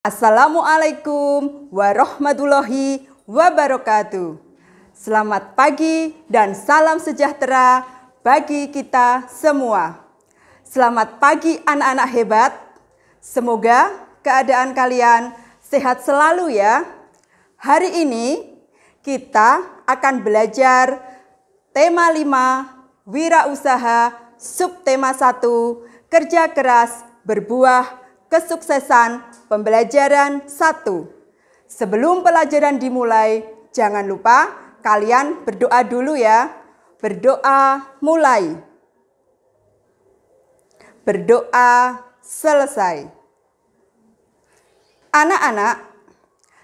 Assalamualaikum warahmatullahi wabarakatuh. Selamat pagi dan salam sejahtera bagi kita semua. Selamat pagi anak-anak hebat. Semoga keadaan kalian sehat selalu ya. Hari ini kita akan belajar tema 5 wirausaha, subtema 1 kerja keras berbuah kesuksesan pembelajaran 1. Sebelum pelajaran dimulai, jangan lupa kalian berdoa dulu ya. Berdoa mulai. Berdoa selesai. Anak-anak,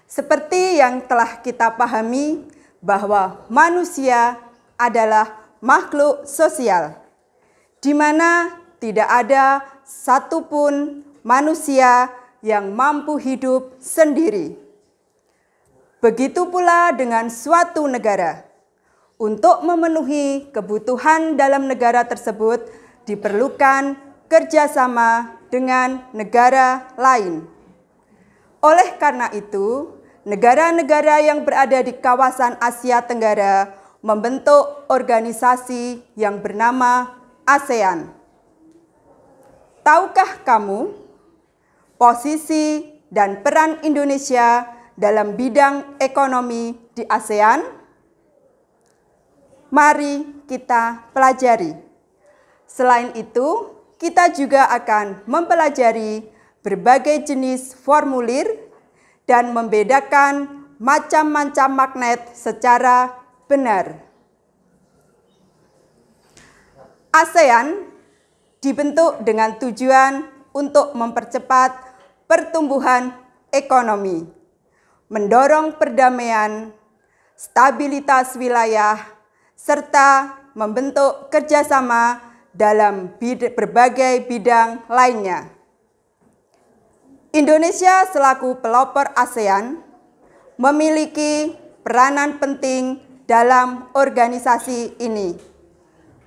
seperti yang telah kita pahami bahwa manusia adalah makhluk sosial, di mana tidak ada satupun manusia yang mampu hidup sendiri. Begitu pula dengan suatu negara. Untuk memenuhi kebutuhan dalam negara tersebut diperlukan kerjasama dengan negara lain. Oleh karena itu, negara-negara yang berada di kawasan Asia Tenggara membentuk organisasi yang bernama ASEAN. Tahukah kamu posisi dan peran Indonesia dalam bidang ekonomi di ASEAN? Mari kita pelajari. Selain itu, kita juga akan mempelajari berbagai jenis formulir dan membedakan macam-macam magnet secara benar. ASEAN dibentuk dengan tujuan untuk mempercepat pertumbuhan ekonomi, mendorong perdamaian, stabilitas wilayah, serta membentuk kerjasama dalam berbagai bidang lainnya. Indonesia selaku pelopor ASEAN memiliki peranan penting dalam organisasi ini,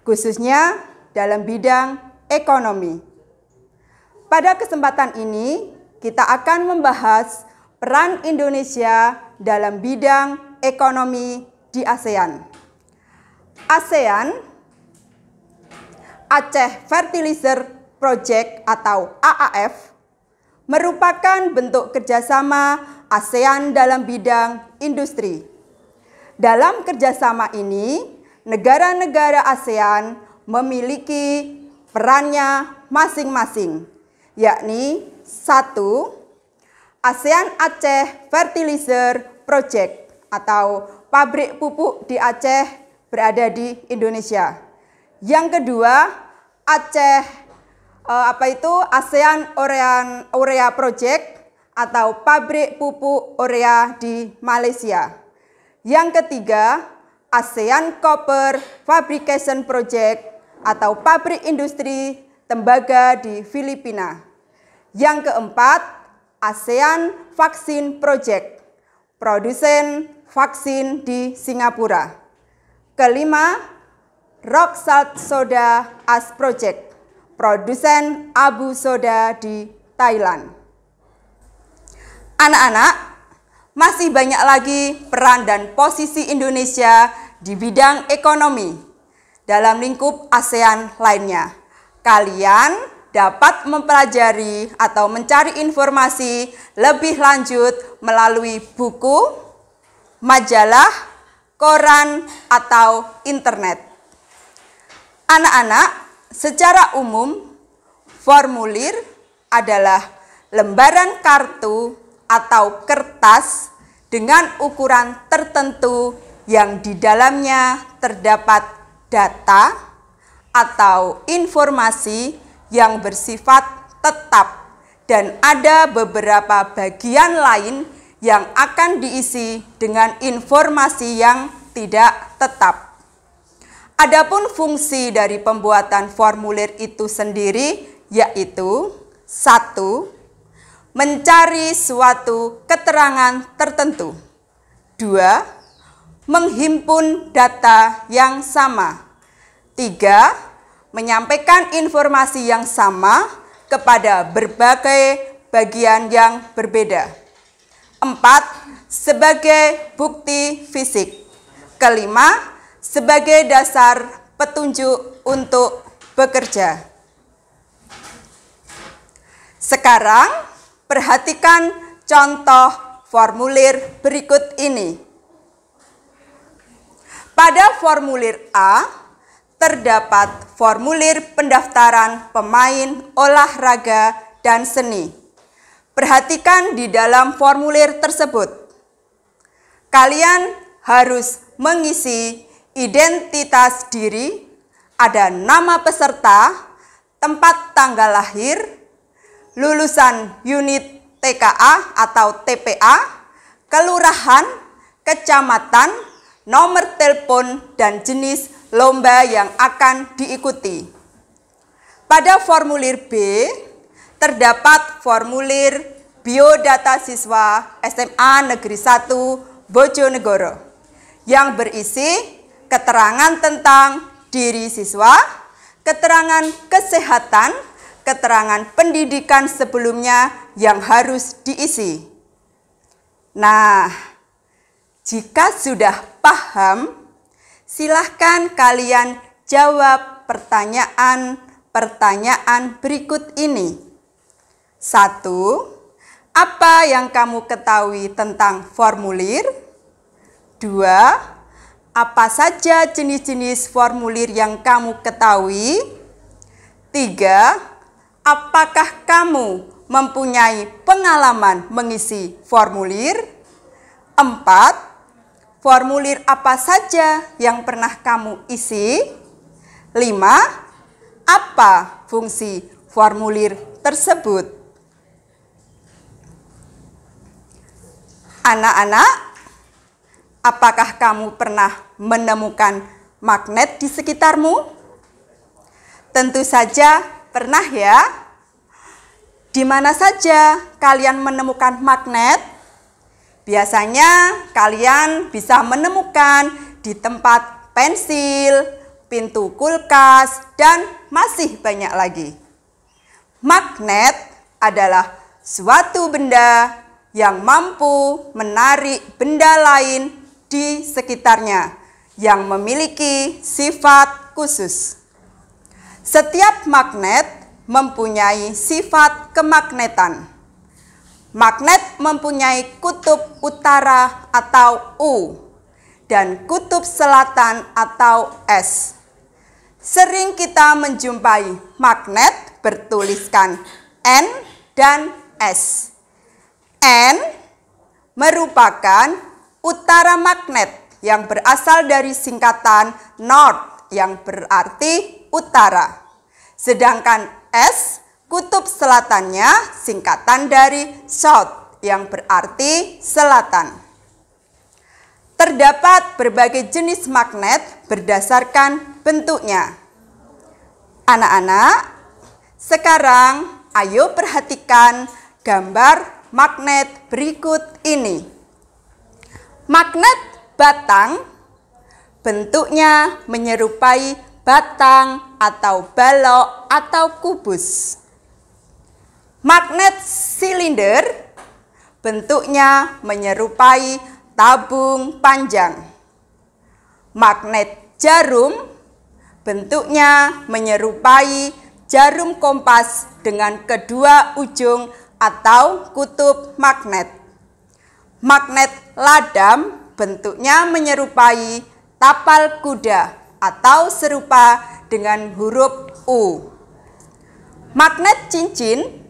khususnya dalam bidang ekonomi. Pada kesempatan ini, kita akan membahas peran Indonesia dalam bidang ekonomi di ASEAN. ASEAN, Aceh Fertilizer Project atau AAF, merupakan bentuk kerjasama ASEAN dalam bidang industri. Dalam kerjasama ini, negara-negara ASEAN memiliki perannya masing-masing, yakni 1. ASEAN Aceh Fertilizer Project atau pabrik pupuk di Aceh berada di Indonesia. Yang kedua, ASEAN Urea Project atau pabrik pupuk urea di Malaysia. Yang ketiga, ASEAN Copper Fabrication Project atau pabrik industri tembaga di Filipina. Yang keempat, ASEAN Vaccine Project, produsen vaksin di Singapura. Kelima, Rock Salt Soda Ash Project, produsen abu soda di Thailand. Anak-anak, masih banyak lagi peran dan posisi Indonesia di bidang ekonomi dalam lingkup ASEAN lainnya. Kalian dapat mempelajari atau mencari informasi lebih lanjut melalui buku, majalah, koran, atau internet. Anak-anak, secara umum, formulir adalah lembaran kartu atau kertas dengan ukuran tertentu yang di dalamnya terdapat data atau informasi yang bersifat tetap dan ada beberapa bagian lain yang akan diisi dengan informasi yang tidak tetap. Adapun fungsi dari pembuatan formulir itu sendiri yaitu 1. Mencari suatu keterangan tertentu. 2. Menghimpun data yang sama. 3. Menyampaikan informasi yang sama kepada berbagai bagian yang berbeda. 4. Sebagai bukti fisik. Kelima, sebagai dasar petunjuk untuk bekerja. Sekarang, perhatikan contoh formulir berikut ini. Pada formulir A, terdapat formulir pendaftaran pemain olahraga dan seni. Perhatikan di dalam formulir tersebut. Kalian harus mengisi identitas diri, ada nama peserta, tempat tanggal lahir, lulusan unit TKA atau TPA, kelurahan, kecamatan, nomor telepon, dan jenis lomba yang akan diikuti. Pada formulir B, terdapat formulir biodata siswa SMA Negeri 1 Bojonegoro yang berisi keterangan tentang diri siswa, keterangan kesehatan, keterangan pendidikan sebelumnya yang harus diisi. Nah, jika sudah paham, silahkan kalian jawab pertanyaan berikut ini. 1. Apa yang kamu ketahui tentang formulir? 2. Apa saja jenis-jenis formulir yang kamu ketahui? 3. Apakah kamu mempunyai pengalaman mengisi formulir? 4. Formulir apa saja yang pernah kamu isi? 5. Apa fungsi formulir tersebut? Anak-anak, apakah kamu pernah menemukan magnet di sekitarmu? Tentu saja pernah ya. Di mana saja kalian menemukan magnet? Biasanya kalian bisa menemukan di tempat pensil, pintu kulkas, dan masih banyak lagi. Magnet adalah suatu benda yang mampu menarik benda lain di sekitarnya yang memiliki sifat khusus. Setiap magnet mempunyai sifat kemagnetan. Magnet mempunyai kutub utara atau U dan kutub selatan atau S. Sering kita menjumpai magnet bertuliskan N dan S. N merupakan utara magnet yang berasal dari singkatan North yang berarti utara. Sedangkan S kutub selatannya singkatan dari South yang berarti selatan. Terdapat berbagai jenis magnet berdasarkan bentuknya. Anak-anak, sekarang ayo perhatikan gambar magnet berikut ini. Magnet batang bentuknya menyerupai batang atau balok atau kubus. Magnet silinder bentuknya menyerupai tabung panjang. Magnet jarum bentuknya menyerupai jarum kompas dengan kedua ujung atau kutub magnet. Magnet ladam bentuknya menyerupai tapal kuda atau serupa dengan huruf U. Magnet cincin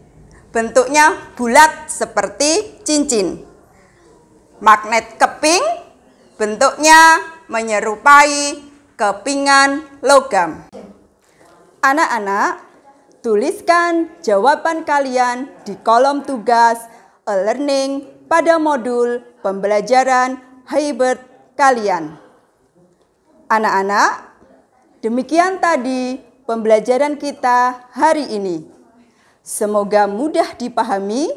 bentuknya bulat seperti cincin. Magnet keping bentuknya menyerupai kepingan logam. Anak-anak, tuliskan jawaban kalian di kolom tugas e-learning pada modul pembelajaran Haibert kalian. Anak-anak, demikian tadi pembelajaran kita hari ini. Semoga mudah dipahami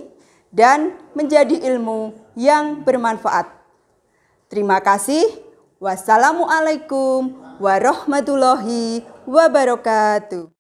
dan menjadi ilmu yang bermanfaat. Terima kasih. Wassalamualaikum warahmatullahi wabarakatuh.